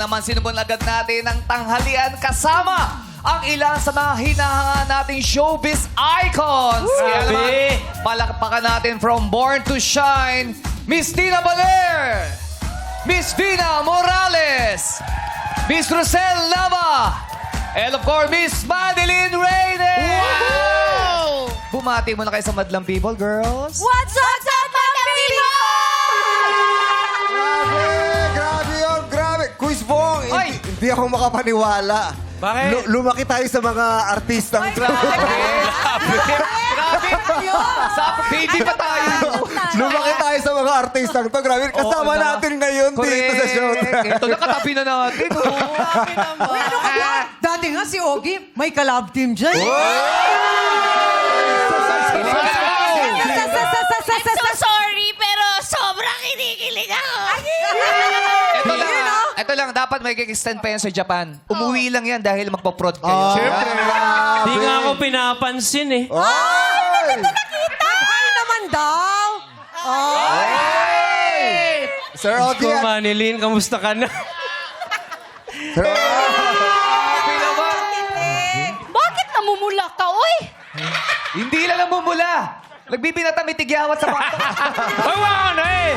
naman sinubon agad natin ng tanghalian kasama ang ilan sa mga hinahanga nating showbiz icons. Kaya naman, palakpakan natin from Born to Shine, Miss Tina Baler, Miss Vina Morales, Miss Rosel Nava, and of course, Miss Madeline Reyes! Wow! Bumati muna kayo sa Madlang People, girls. What's up, Madlang People? Grabe yun, grabe. Quiz Bong, Ay! hindi ako makapaniwala. Bakit? Lumaki tayo sa mga artistang Grabe! Sa baby pa tayo. Lumaki tayo sa mga artistang to. Grabe, kasama Oo, natin ngayon dito sa show. Ito, nakatabi na natin. Uy, ano ka ba? Dati nga si Ogie, may kalab team dyan. I'm so sorry, pero sobrang kinikilig ako. Ito lang, dapat may extend pa yan sa Japan. Umuwi lang yan dahil magpa-prod kayo. Siyempre. Hindi nga ako pinapansin eh. Ay! Ay naman daw. Sir Ogie, Ko, Manilin, kamusta ka na? Sir Bakit namumula ka, oy? Hindi lang namumula. Nagbibinata may tigyawat sa mga... Ay, wala na eh!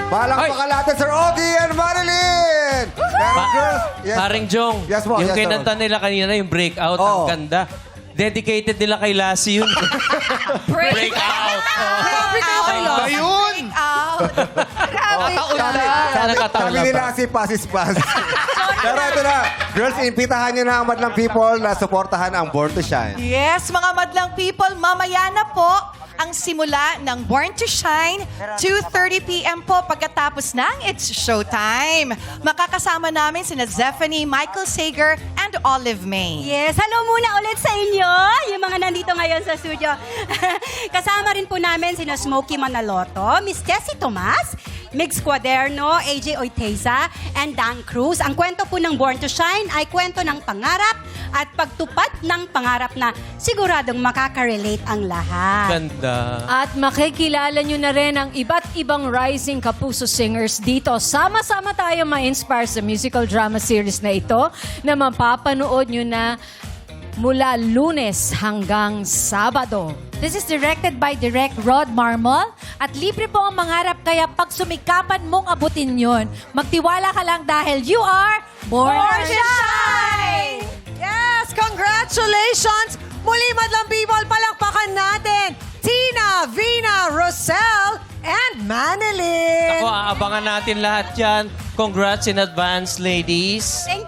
Balang Ay! pakalatan, Sir Ogie and Marilyn! Pero girls, yes. Paring Jong, Yes, po, yung yes, kinanta po. nila kanina, yung breakout, Oo. ang ganda. Dedicated nila kay Lassie yun. Break out! Grabe ka kayo. Ayun! Taon lang. Nakataon Sabi lang nila ba? si Pasis. Pero ito na, girls, impitahan nyo na ang Madlang People na suportahan ang Born to Shine. Yes, mga madlang people, mamaya na po ang simula ng Born to Shine, 2:30 p.m. po pagkatapos ng It's Showtime. Makakasama namin sina Zephanie, Michael Sager, and Olive May. Yes, hello muna ulit sa inyo, yung mga nandito ngayon sa studio. Kasama rin po namin sina Smokey Manaloto, Miss Tessie Tomas, Mix Cuaderno, AJ Oiteza, and Dan Cruz. Ang kwento po ng Born to Shine ay kwento ng pangarap at pagtupad ng pangarap na siguradong makaka-relate ang lahat. Ganda. At makikilala nyo na rin ang iba't ibang rising kapuso singers dito. Sama-sama tayo ma-inspire sa musical drama series na ito na mapapanood nyo na mula Lunes hanggang Sabado. This is directed by Direct Rod Marmol at libre po ang mangarap kaya pag sumikapan mong abutin yon, magtiwala ka lang dahil you are Born to Shine! Yes, congratulations! Muli, Madlang People, palakpakan natin Tina, Vina, Rosel, and Manilyn. Ako, aabangan natin lahat yan. Congrats in advance, ladies. Thank